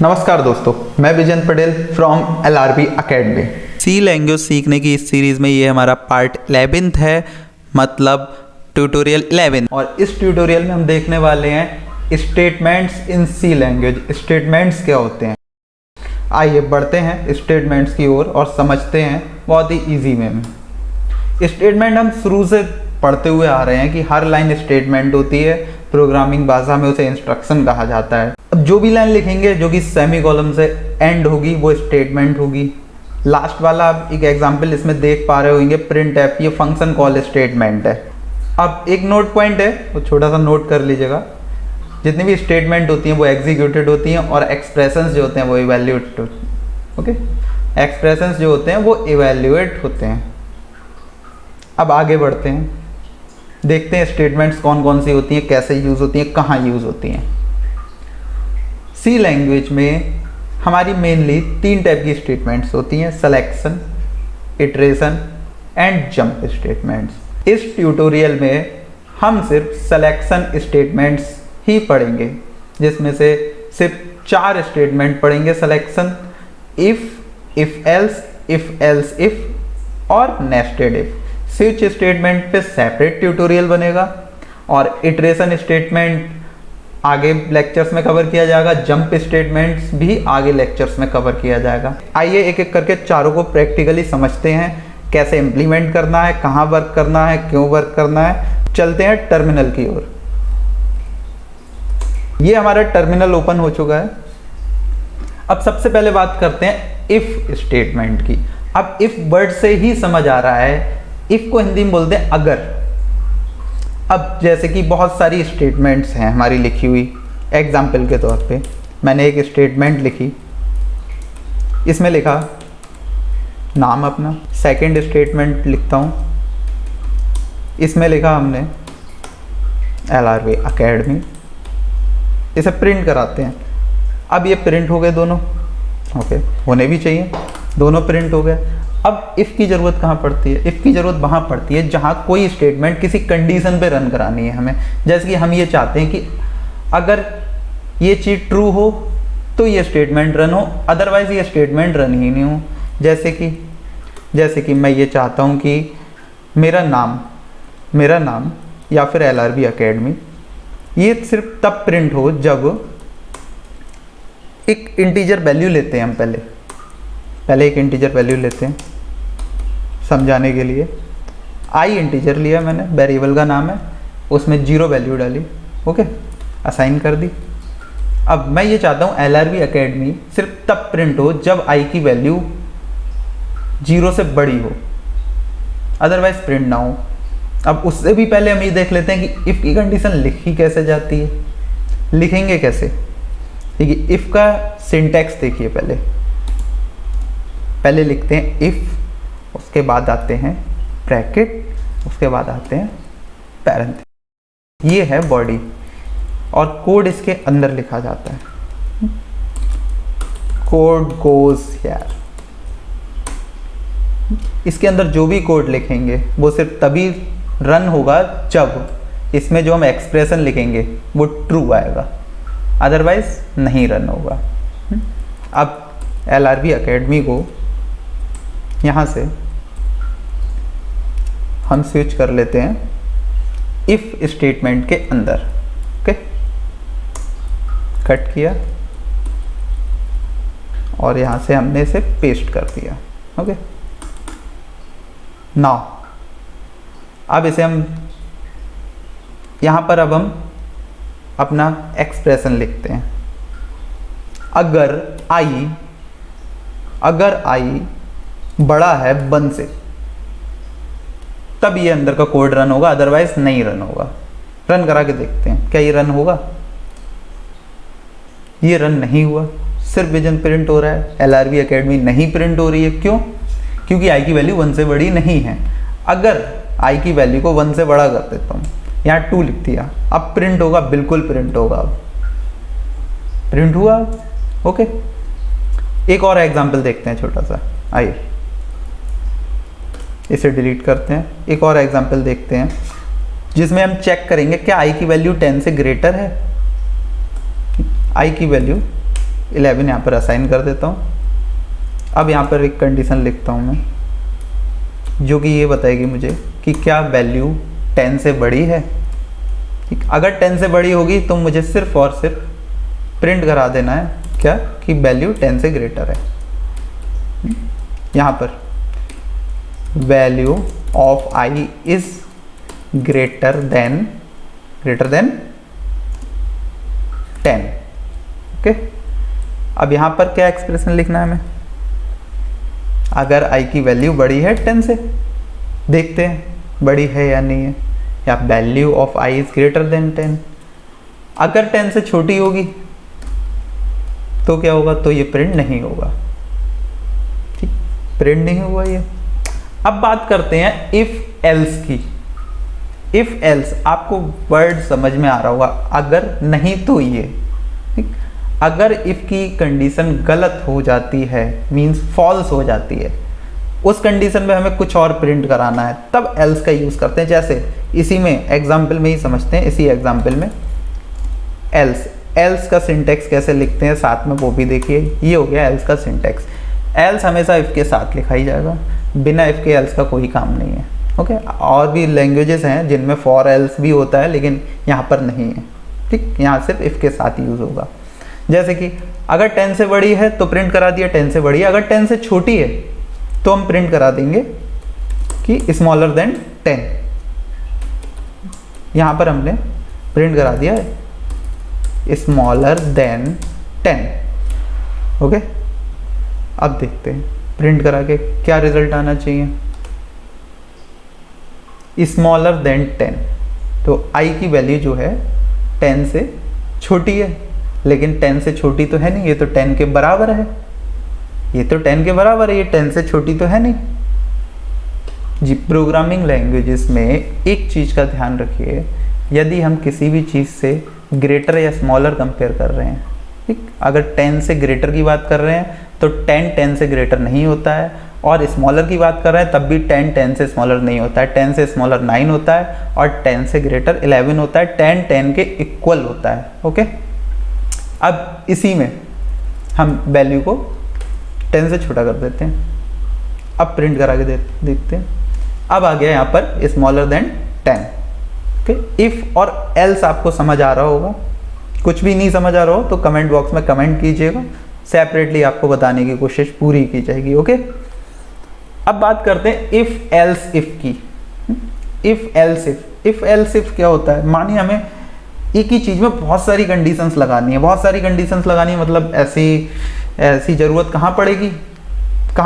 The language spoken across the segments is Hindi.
नमस्कार दोस्तों, मैं Vijan Patel from LRB academy. C language सीखने की इस सीरीज़ में ये हमारा पार्ट 11th है, मतलब ट्यूटोरियल 11। और इस ट्यूटोरियल में हम देखने वाले हैं statements in C language. Statements क्या होते हैं, आइए बढ़ते हैं स्टेटमेंट्स की ओर और समझते हैं बहुत ही इजी वे में। स्टेटमेंट हम शुरू से पढ़ते हुए आ रहे हैं कि हर लाइन स्टेटमेंट होती है। प्रोग्रामिंग भाषा में उसे इंस्ट्रक्शन कहा जाता है। अब जो भी लाइन लिखेंगे जो कि सेमी कॉलम से एंड होगी वो स्टेटमेंट होगी। लास्ट वाला आप एक एग्जांपल इसमें देख पा रहे होंगे, प्रिंट एफ, ये फंक्शन कॉल स्टेटमेंट है। अब एक नोट पॉइंट है, वो छोटा सा नोट कर लीजिएगा। जितनी भी स्टेटमेंट होती हैं वो एग्जीक्यूटेड होती हैं और एक्सप्रेशंस जो होते हैं वो इवैल्यूएट ओके एक्सप्रेशंस जो होते हैं वो इवैल्यूएट होते हैं। अब आगे बढ़ते हैं, देखते हैं स्टेटमेंट्स कौन कौन सी होती हैं, कैसे यूज़ होती हैं, कहाँ यूज़ होती हैं। सी लैंग्वेज में हमारी मेनली 3 टाइप की स्टेटमेंट्स होती हैं, selection, iteration and jump statements. इस ट्यूटोरियल में हम सिर्फ सिलेक्शन स्टेटमेंट्स ही पढ़ेंगे, जिसमें से सिर्फ 4 स्टेटमेंट पढ़ेंगे। सिलेक्शन, इफ एल्स इफ और नेस्टेड इफ। स्विच स्टेटमेंट पे सेपरेट ट्यूटोरियल बनेगा और इटरेशन स्टेटमेंट आगे लेक्चर्स में कवर किया जाएगा। जंप स्टेटमेंट्स भी आगे लेक्चर्स में कवर किया जाएगा। आइए एक एक करके चारों को प्रैक्टिकली समझते हैं, कैसे इम्प्लीमेंट करना है, कहाँ वर्क करना है, क्यों वर्क करना है। चलते हैं टर्मिनल की ओर। ये हमारा टर्मिनल ओपन हो चुका है। अब सबसे पहले बात करते हैं इफ स्टेटमेंट की। अब इफ वर्ड से ही समझ आ रहा है, इफ को हिंदी में बोलते हैं अगर। अब जैसे कि बहुत सारी स्टेटमेंट्स हैं हमारी लिखी हुई, एग्जाम्पल के तौर पे मैंने एक स्टेटमेंट लिखी, इसमें लिखा नाम अपना। सेकंड स्टेटमेंट लिखता हूँ, इसमें लिखा हमने LRB अकेडमी। इसे प्रिंट कराते हैं। अब ये प्रिंट हो गए दोनों, ओके, होने भी चाहिए, दोनों प्रिंट हो गए। अब इफ़ की ज़रूरत कहाँ पड़ती है? इफ़ की ज़रूरत वहाँ पड़ती है जहाँ कोई स्टेटमेंट किसी कंडीशन पे रन करानी है हमें। जैसे कि हम ये चाहते हैं कि अगर ये चीज़ ट्रू हो तो ये स्टेटमेंट रन हो, अदरवाइज़ ये स्टेटमेंट रन ही नहीं हो। जैसे कि मैं ये चाहता हूँ कि मेरा नाम या फिर LRB अकेडमी, ये सिर्फ तब प्रिंट हो जब एक इंटीजर वैल्यू लेते हैं। हम पहले एक इंटीजर वैल्यू लेते हैं समझाने के लिए। आई इंटीजर लिया मैंने, वेरिएबल का नाम है, उसमें 0 वैल्यू डाली, ओके, असाइन कर दी। अब मैं ये चाहता हूँ LRB अकेडमी सिर्फ तब प्रिंट हो जब आई की वैल्यू 0 से बड़ी हो, अदरवाइज प्रिंट ना हो। अब उससे भी पहले हम ये देख लेते हैं कि इफ़ की कंडीशन लिखी कैसे जाती है, लिखेंगे कैसे। देखिए इफ़ का सिंटैक्स देखिए, पहले लिखते हैं इफ़, उसके बाद आते हैं ब्रैकेट, उसके बाद आते हैं पैरेंथेसिस। ये है बॉडी और कोड इसके अंदर लिखा जाता है। Code goes here. इसके अंदर जो भी कोड लिखेंगे वो सिर्फ तभी रन होगा जब इसमें जो हम एक्सप्रेशन लिखेंगे वो ट्रू आएगा, अदरवाइज नहीं रन होगा। अब LRB अकेडमी को यहाँ से हम स्विच कर लेते हैं इफ स्टेटमेंट के अंदर, ओके, कट किया और यहाँ से हमने इसे पेस्ट कर दिया, ओके। नाउ अब इसे हम यहाँ पर अब हम अपना एक्सप्रेशन लिखते हैं। अगर आई बड़ा है 1 से, तब ये अंदर का कोड रन होगा, अदरवाइज नहीं रन होगा। रन करा के देखते हैं क्या ये रन होगा। ये रन नहीं हुआ, सिर्फ विजन प्रिंट हो रहा है, LRB अकेडमी नहीं प्रिंट हो रही है। क्यों? क्योंकि आई की वैल्यू 1 से बड़ी नहीं है। अगर आई की वैल्यू को 1 से बड़ा कर देता हूँ, यहाँ 2 लिख दिया, अब प्रिंट होगा, बिल्कुल प्रिंट होगा। अब प्रिंट हुआ, ओके। एक और एग्जाम्पल देखते हैं छोटा सा, आइए इसे डिलीट करते हैं। एक और एग्जाम्पल देखते हैं जिसमें हम चेक करेंगे क्या आई की वैल्यू 10 से ग्रेटर है। आई की वैल्यू 11 यहाँ पर असाइन कर देता हूँ। अब यहाँ पर एक कंडीशन लिखता हूँ मैं, जो कि ये बताएगी मुझे कि क्या वैल्यू 10 से बड़ी है। ठीक, अगर 10 से बड़ी होगी तो मुझे सिर्फ और सिर्फ प्रिंट करा देना है क्या, कि वैल्यू 10 से ग्रेटर है। यहाँ पर value of I is greater than 10। Okay, अब यहाँ पर क्या एक्सप्रेशन लिखना है हमें, अगर आई की वैल्यू बड़ी है 10 से, देखते हैं बड़ी है या नहीं है, या value of I is greater than 10। अगर 10 से छोटी होगी तो क्या होगा, तो ये प्रिंट नहीं होगा। ठीक, प्रिंट नहीं हुआ ये। अब बात करते हैं इफ एल्स की। इफ एल्स आपको वर्ड समझ में आ रहा होगा, अगर नहीं तो ये। ठीक, अगर इफ की कंडीशन गलत हो जाती है, मींस फॉल्स हो जाती है, उस कंडीशन में हमें कुछ और प्रिंट कराना है, तब एल्स का यूज करते हैं। जैसे इसी में एग्जाम्पल में ही समझते हैं, इसी एग्जाम्पल में एल्स का सिंटेक्स कैसे लिखते हैं साथ में वो भी देखिए। ये हो गया एल्स का सिंटेक्स। एल्स हमेशा इफ के साथ लिखा ही जाएगा, बिना इफ के एल्स का कोई काम नहीं है। ओके, और भी लैंग्वेजेस हैं जिनमें फॉर एल्स भी होता है, लेकिन यहाँ पर नहीं है। ठीक, यहाँ सिर्फ इफ के साथ यूज होगा। जैसे कि अगर 10 से बड़ी है तो प्रिंट करा दिया 10 से बड़ी है, अगर 10 से छोटी है तो हम प्रिंट करा देंगे कि स्मॉलर देन 10। यहाँ पर हमने प्रिंट करा दिया है स्मॉलर देन 10। ओके, अब देखते हैं प्रिंट करा के क्या रिजल्ट आना चाहिए। स्मॉलर देन 10, तो आई की वैल्यू जो है 10 से छोटी है, लेकिन 10 से छोटी तो है नहीं, ये तो 10 के बराबर है। ये तो 10 के बराबर है, ये 10 से छोटी तो है नहीं जी। प्रोग्रामिंग लैंग्वेजेस में एक चीज़ का ध्यान रखिए, यदि हम किसी भी चीज़ से ग्रेटर या स्मॉलर कंपेयर कर रहे हैं, ठीक, अगर 10 से ग्रेटर की बात कर रहे हैं तो 10 से ग्रेटर नहीं होता है, और स्मॉलर की बात कर रहे हैं तब भी 10 से स्मॉलर नहीं होता है। 10 से स्मॉलर 9 होता है और 10 से ग्रेटर 11 होता है। 10 के इक्वल होता है। ओके, अब इसी में हम वैल्यू को 10 से छोटा कर देते हैं। अब प्रिंट करा के देखते हैं। अब आ गया यहाँ पर स्मॉलर देन 10। ओके, इफ और एल्स आपको समझ आ रहा होगा। कुछ भी नहीं समझ आ रहा हो तो कमेंट बॉक्स में कमेंट कीजिएगा, सेपरेटली आपको बताने की कोशिश पूरी की जाएगी। ओके, अब बात करते हैं इफ एल्स इफ की। इफ एल्स इफ क्या होता है, मानिए हमें एक ही चीज़ में बहुत सारी कंडीशंस लगानी है। बहुत सारी कंडीशंस लगानी है मतलब ऐसी ज़रूरत कहाँ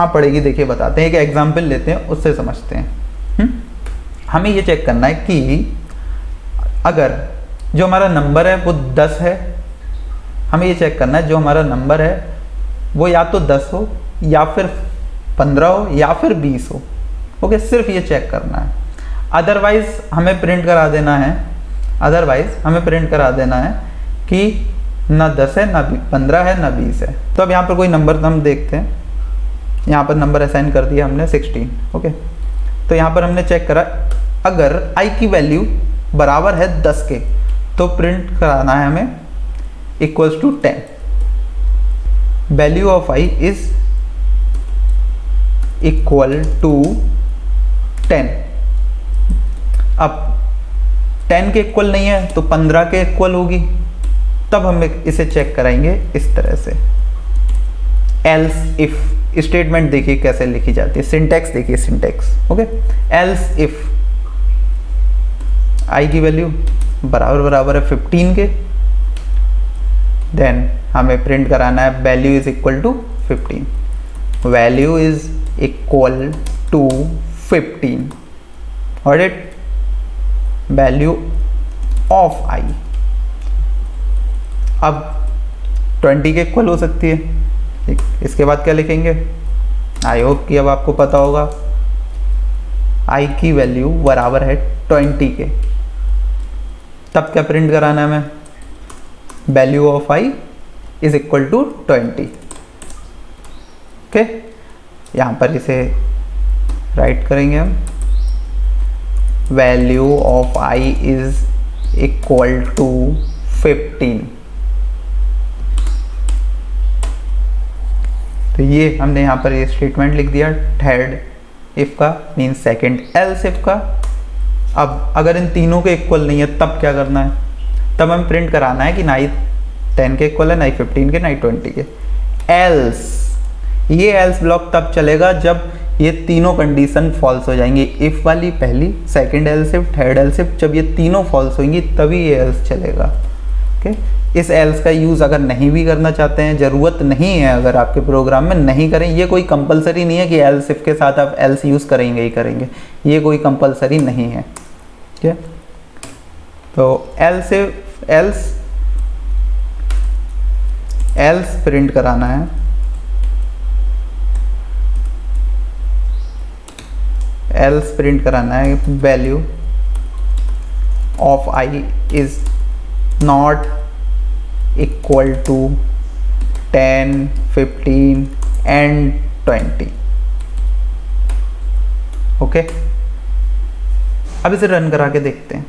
पड़ेगी देखिए बताते हैं। एक एग्जांपल लेते हैं, उससे समझते हैं। हमें ये चेक करना है कि अगर जो हमारा नंबर है वो 10 है, हमें ये चेक करना है जो हमारा नंबर है वो या तो 10 हो या फिर 15 हो या फिर 20 हो। ओके, सिर्फ ये चेक करना है। अदरवाइज हमें प्रिंट करा देना है कि ना 10 है, ना 15 है, ना 20 है। तो अब यहाँ पर कोई नंबर हम देखते हैं। यहाँ पर नंबर असाइन कर दिया हमने 16। ओके, तो यहाँ पर हमने चेक करा अगर i की वैल्यू बराबर है 10 के तो प्रिंट कराना है हमें equals to 10। Value of i is equal to 10। अब 10 के इक्वल नहीं है तो 15 के इक्वल होगी, तब हम इसे चेक कराएंगे इस तरह से। एल्स इफ स्टेटमेंट देखिए कैसे लिखी जाती है, सिंटैक्स देखिए syntax. Okay, else if i की वैल्यू बराबर है 15 के, देन हमें प्रिंट कराना है value is equal to 15। Value is equal to 15 और इट वैल्यू ऑफ i अब 20 के इक्वल हो सकती है। ठीक, इसके बाद क्या लिखेंगे, आई होप कि अब आपको पता होगा। i की वैल्यू बराबर है 20 के, तब क्या प्रिंट कराना है हमें, value of i is equal to 20। Okay, यहाँ पर इसे राइट करेंगे हम, value of i is equal to 15। तो ये हमने यहाँ पर ये स्टेटमेंट लिख दिया थर्ड इफ का मीन सेकंड एल्स इफ का। अब अगर इन तीनों के इक्वल नहीं है तब क्या करना है, तब हमें प्रिंट कराना है कि ना ही 10 के इक्वल है, ना ही 15 के, ना ही 20 के। एल्स, ये एल्स ब्लॉक तब चलेगा जब ये तीनों कंडीशन फॉल्स हो जाएंगी, इफ वाली पहली, second else if, third else if, जब ये तीनों फॉल्स होंगी तभी ये एल्स चलेगा। ओके, इस एल्स का यूज़ अगर नहीं भी करना चाहते हैं, ज़रूरत नहीं है, अगर आपके प्रोग्राम में नहीं करें, ये कोई कंपलसरी नहीं है कि एल्स इफ के साथ आप एल्स यूज़ करेंगे ही करेंगे, ये कोई कंपलसरी नहीं है। ठीक है, तो एल्स इफ एल्स प्रिंट कराना है, एल्स प्रिंट कराना है value of I is not equal to 10, 15 and 20। Okay, अब इसे रन करा के देखते हैं।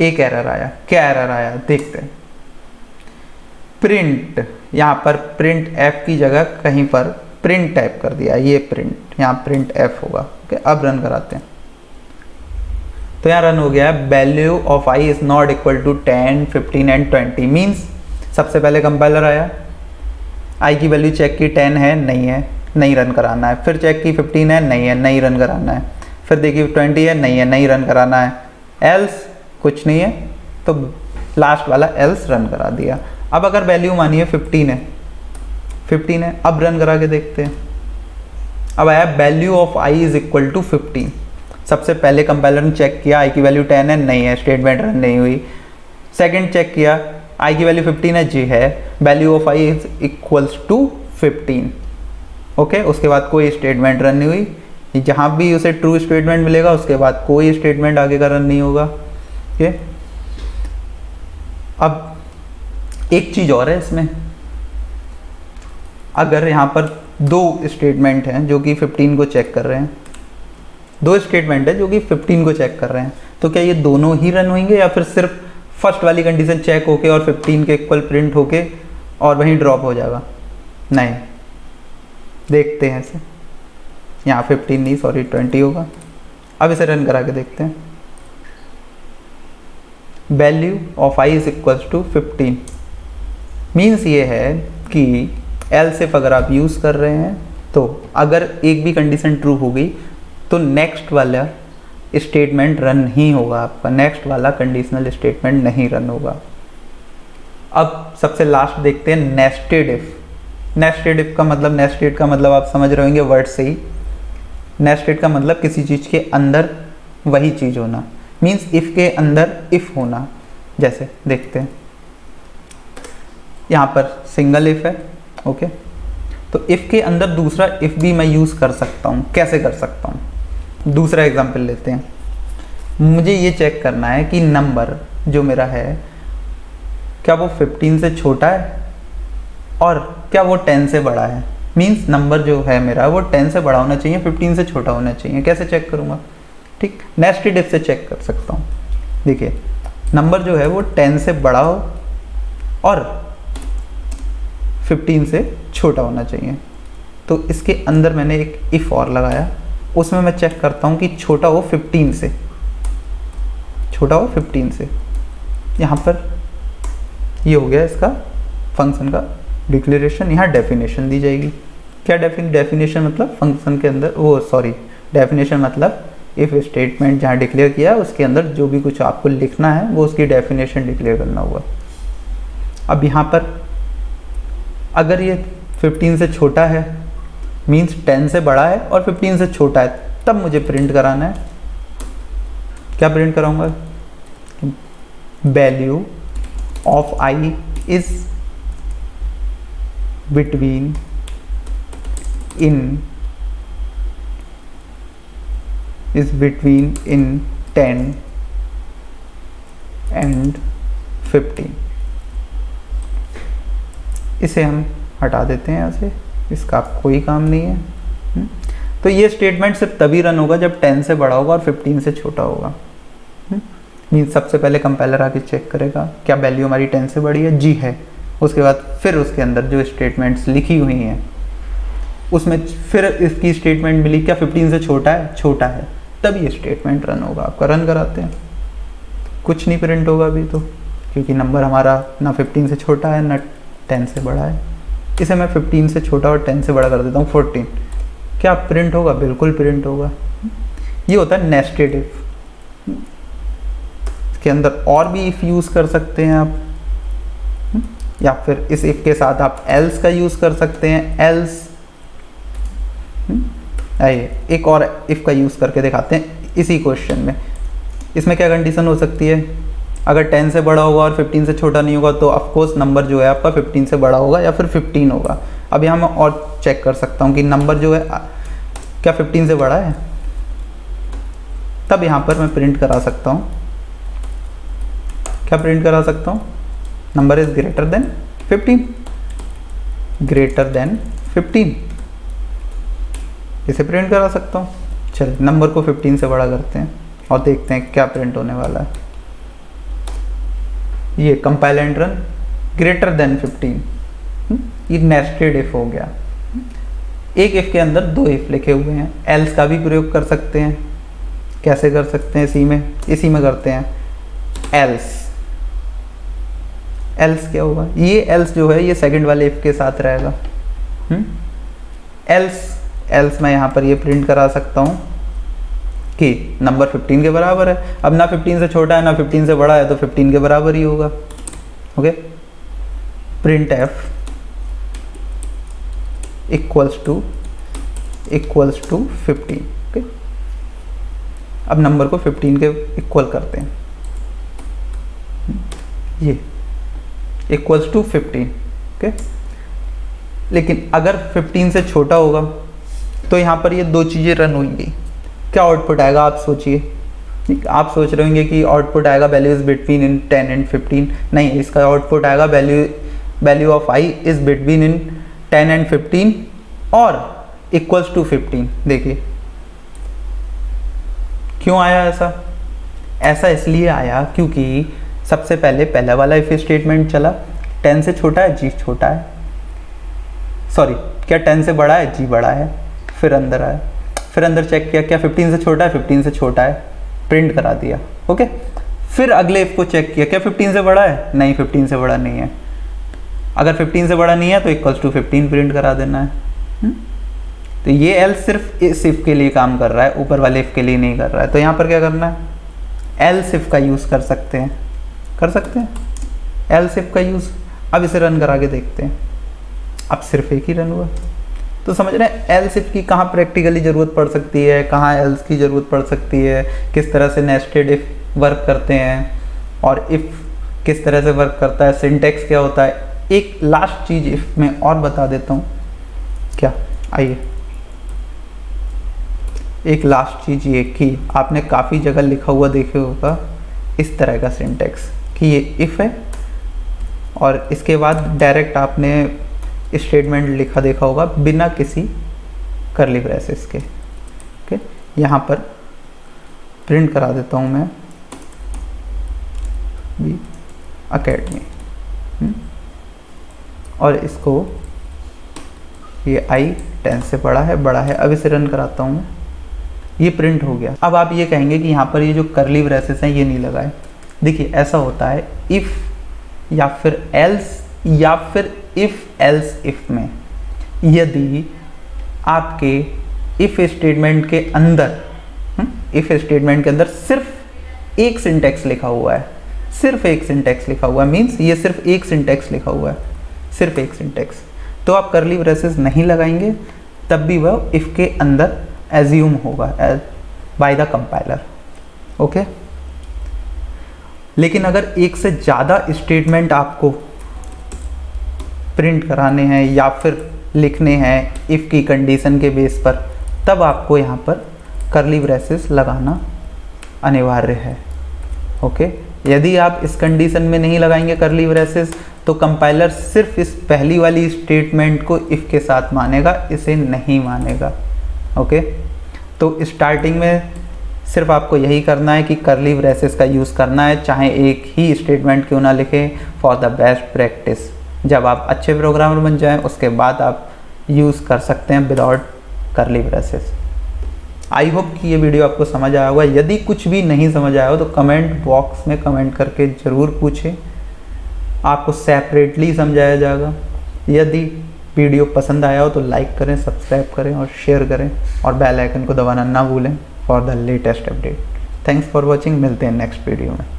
एक एरर आया, क्या एरर आया देखते हैं। प्रिंट, यहाँ पर प्रिंट एफ की जगह कहीं पर प्रिंट टाइप कर दिया, ये प्रिंट, यहाँ प्रिंट एफ होगा। ओके, अब रन कराते हैं तो यहाँ रन हो गया है value of I is not equal to 10, 15 and 20। Means सबसे पहले कंपाइलर आया, आई की वैल्यू चेक की 10 है, नहीं है, नहीं रन कराना है। फिर चेक की 15 है, नहीं है, नहीं रन कराना है। फिर देखिए 20 है, नहीं है, नहीं रन कराना है। एल्स कुछ नहीं है, तो लास्ट वाला एल्स रन करा दिया। अब अगर वैल्यू मानिए 15 है, अब रन करा के देखते हैं। अब आया value of I is equal to 15। सबसे पहले कंपाइलर ने चेक किया आई की वैल्यू 10 है, नहीं है, स्टेटमेंट रन नहीं हुई। सेकंड चेक किया आई की वैल्यू 15 है, जी है, value of I is equals to 15। Okay, उसके बाद कोई स्टेटमेंट रन नहीं हुई। जहाँ भी उसे ट्रू स्टेटमेंट मिलेगा उसके बाद कोई स्टेटमेंट आगे का रन नहीं होगा। ओके, अब एक चीज़ और है इसमें, अगर यहाँ पर दो स्टेटमेंट हैं जो कि 15 को चेक कर रहे हैं, दो स्टेटमेंट है जो कि 15 को चेक कर रहे हैं, तो क्या ये दोनों ही रन होंगे या फिर सिर्फ फर्स्ट वाली कंडीशन चेक होके और 15 के इक्वल प्रिंट होके और वहीं ड्रॉप हो जाएगा? नहीं, देखते हैं इसे। यहाँ 15 नहीं, सॉरी 20 होगा। अब इसे रन करा के देखते हैं। Value of I is equal to 15 means ये है कि एल्स इफ अगर आप यूज़ कर रहे हैं तो अगर एक भी कंडीशन ट्रू हो गई तो नेक्स्ट वाला स्टेटमेंट रन नहीं होगा, आपका नेक्स्ट वाला कंडीशनल स्टेटमेंट नहीं रन होगा। अब सबसे लास्ट देखते हैं नेस्टेड इफ। नेस्टेड इफ का मतलब, नेस्टेड का मतलब आप समझ रहे होंगे वर्ड से ही। नेस्टेड का मतलब किसी चीज़ के अंदर वही चीज़ होना, मीन्स इफ़ के अंदर इफ़ होना। जैसे देखते हैं यहाँ पर सिंगल इफ़ है, ओके, तो इफ़ के अंदर दूसरा इफ़ भी मैं यूज़ कर सकता हूँ। कैसे कर सकता हूँ? दूसरा एग्जांपल लेते हैं। मुझे ये चेक करना है कि नंबर जो मेरा है क्या वो 15 से छोटा है और क्या वो 10 से बड़ा है। मीन्स नंबर जो है मेरा वो 10 से बड़ा होना चाहिए, 15 से छोटा होना चाहिए। कैसे चेक करूँगा? ठीक, नेस्टेड इफ से चेक कर सकता हूँ। देखिए नंबर जो है वो 10 से बड़ा हो और 15 से छोटा होना चाहिए। तो इसके अंदर मैंने एक इफ़ और लगाया, उसमें मैं चेक करता हूँ कि छोटा हो 15 से, छोटा हो 15 से। यहाँ पर ये हो गया इसका फंक्शन का डिक्लेरेशन। यहाँ डेफिनेशन दी जाएगी। क्या डेफिनेशन मतलब फंक्शन के अंदर, वो सॉरी डेफिनेशन मतलब इफ़ स्टेटमेंट जहाँ डिक्लेयर किया है उसके अंदर जो भी कुछ आपको लिखना है वो उसकी डेफिनेशन डिक्लेयर करना होगा। अब यहाँ पर अगर ये 15 से छोटा है मीन्स 10 से बड़ा है और 15 से छोटा है, तब मुझे प्रिंट कराना है। क्या प्रिंट कराऊंगा? Value of I is between in 10 and 15। इसे हम हटा देते हैं यहाँ से, इसका कोई काम नहीं है। तो ये स्टेटमेंट सिर्फ तभी रन होगा जब 10 से बड़ा होगा और 15 से छोटा होगा। मीन्स सबसे पहले कंपाइलर आके चेक करेगा क्या वैल्यू हमारी 10 से बड़ी है, जी है, उसके बाद फिर उसके अंदर जो स्टेटमेंट्स लिखी हुई हैं उसमें फिर इसकी स्टेटमेंट मिली, क्या 15 से छोटा है? छोटा है, तब ये स्टेटमेंट रन होगा। आपका रन कराते हैं, कुछ नहीं प्रिंट होगा अभी तो, क्योंकि नंबर हमारा ना 15 से छोटा है ना 10 से बड़ा है। इसे मैं 15 से छोटा और 10 से बड़ा कर देता हूँ 14, क्या प्रिंट होगा? बिल्कुल प्रिंट होगा। ये होता है नेस्टेड इफ। इसके अंदर और भी इफ यूज़ कर सकते हैं आप, या फिर इस इफ के साथ आप एल्स का यूज़ कर सकते हैं। एल्स, आइए एक और इफ का यूज़ करके दिखाते हैं इसी क्वेश्चन में। इसमें क्या कंडीशन हो सकती है? अगर 10 से बड़ा होगा और 15 से छोटा नहीं होगा तो ऑफकोर्स नंबर जो है आपका 15 से बड़ा होगा या फिर 15 होगा। अब यहाँ मैं और चेक कर सकता हूँ कि नंबर जो है क्या 15 से बड़ा है, तब यहाँ पर मैं प्रिंट करा सकता हूँ। क्या प्रिंट करा सकता हूँ? Number is greater than 15, greater than 15, इसे प्रिंट करा सकता हूँ। चलिए नंबर को 15 से बड़ा करते हैं और देखते हैं क्या प्रिंट होने वाला है। ये compile and run, greater than 15, ये नेस्टेड इफ हो गया। एक इफ के अंदर दो इफ लिखे हुए हैं। एल्स का भी प्रयोग कर सकते हैं। कैसे कर सकते हैं? इसी में करते हैं। एल्स, एल्स क्या होगा? ये एल्स जो है ये सेकंड वाले इफ के साथ रहेगा। एल्स मैं यहाँ पर ये प्रिंट करा सकता हूँ कि नंबर 15 के बराबर है। अब ना 15 से छोटा है ना 15 से बड़ा है, तो 15 के बराबर ही होगा। Okay, print f equals to 15। Okay, अब नंबर को 15 के इक्वल करते हैं। ये इक्वल्स टू 15। ओके, लेकिन अगर 15 से छोटा होगा तो यहाँ पर ये दो चीज़ें रन होंगी। क्या आउटपुट आएगा? आप सोचिए। आप सोच रहे होंगे कि आउटपुट आएगा वैल्यूज बिटवीन इन 10 एंड 15। नहीं, इसका आउटपुट आएगा value of I is between in 10 and 15 और इक्वल्स टू 15। देखिए क्यों आया ऐसा? ऐसा इसलिए आया क्योंकि सबसे पहले पहला वाला इफ स्टेटमेंट चला, 10 से छोटा है, जी छोटा है, सॉरी क्या 10 से बड़ा है, जी बड़ा है। फिर अंदर आया, फिर अंदर चेक किया, क्या 15 से छोटा है, 15 से छोटा है, प्रिंट करा दिया। ओके, फिर अगले इफ को चेक किया, क्या 15 से बड़ा है, नहीं 15 से बड़ा नहीं है। अगर 15 से बड़ा नहीं है तो इक्वल्स टू 15 प्रिंट करा देना है। तो ये एल्स सिर्फ इस इफ के लिए काम कर रहा है, ऊपर वाले इफ के लिए नहीं कर रहा है। तो यहाँ पर क्या करना है? एल्स इफ का यूज़ कर सकते हैं, एल्स इफ का यूज़। अब इसे रन करा के देखते हैं। अब सिर्फ एक ही रन हुआ। तो समझ रहे हैं एल्स इफ की कहाँ प्रैक्टिकली ज़रूरत पड़ सकती है, कहाँ एल्स की ज़रूरत पड़ सकती है, किस तरह से नेस्टेड इफ वर्क करते हैं और इफ किस तरह से वर्क करता है, सिंटेक्स क्या होता है। एक लास्ट चीज़ इफ में और बता देता हूँ। क्या? आइए, एक लास्ट चीज़ ये कि आपने काफ़ी जगह लिखा हुआ देखे होगा इस तरह का सिंटेक्स कि ये इफ़ है और इसके बाद डायरेक्ट आपने स्टेटमेंट लिखा देखा होगा बिना किसी कर्ली ब्रेसेस के। ओके, यहाँ पर प्रिंट करा देता हूँ मैं बी अकेडमी और इसको ये आई 10 से बड़ा है। अब इसे रन कराता हूँ, ये प्रिंट हो गया। अब आप ये कहेंगे कि यहाँ पर ये जो कर्ली ब्रेसेस हैं ये नहीं लगाए। देखिए ऐसा होता है इफ़ या फिर एल्स या फिर इफ़ एल्स इफ़ में, यदि आपके इफ़ स्टेटमेंट के अंदर सिर्फ एक सिंटेक्स लिखा हुआ है, मीन्स ये सिर्फ एक सिंटेक्स लिखा हुआ है, सिर्फ एक सिंटेक्स, तो आप कर्ली ब्रेसेस नहीं लगाएंगे, तब भी वह इफ़ के अंदर एज्यूम होगा बाय द कंपाइलर। ओके, लेकिन अगर एक से ज़्यादा स्टेटमेंट आपको प्रिंट कराने हैं या फिर लिखने हैं इफ़ की कंडीशन के बेस पर, तब आपको यहाँ पर कर्ली ब्रेसेस लगाना अनिवार्य है। ओके, यदि आप इस कंडीशन में नहीं लगाएंगे कर्ली ब्रेसेस तो कंपाइलर सिर्फ इस पहली वाली स्टेटमेंट को इफ़ के साथ मानेगा, इसे नहीं मानेगा। ओके, तो स्टार्टिंग में सिर्फ आपको यही करना है कि कर्ली ब्रेसेस का यूज़ करना है, चाहे एक ही स्टेटमेंट क्यों ना लिखें, फॉर द बेस्ट प्रैक्टिस। जब आप अच्छे प्रोग्रामर बन जाएं उसके बाद आप यूज़ कर सकते हैं without curly braces. I hope कि ये वीडियो आपको समझ आया होगा। यदि कुछ भी नहीं समझ आया हो तो कमेंट बॉक्स में कमेंट करके ज़रूर पूछें, आपको सेपरेटली समझाया जाएगा। यदि वीडियो पसंद आया हो तो लाइक करें, सब्सक्राइब करें और शेयर करें और बेल आइकन को दबाना ना भूलें for the latest update. Thanks for watching. मिलते हैं नेक्स्ट वीडियो में।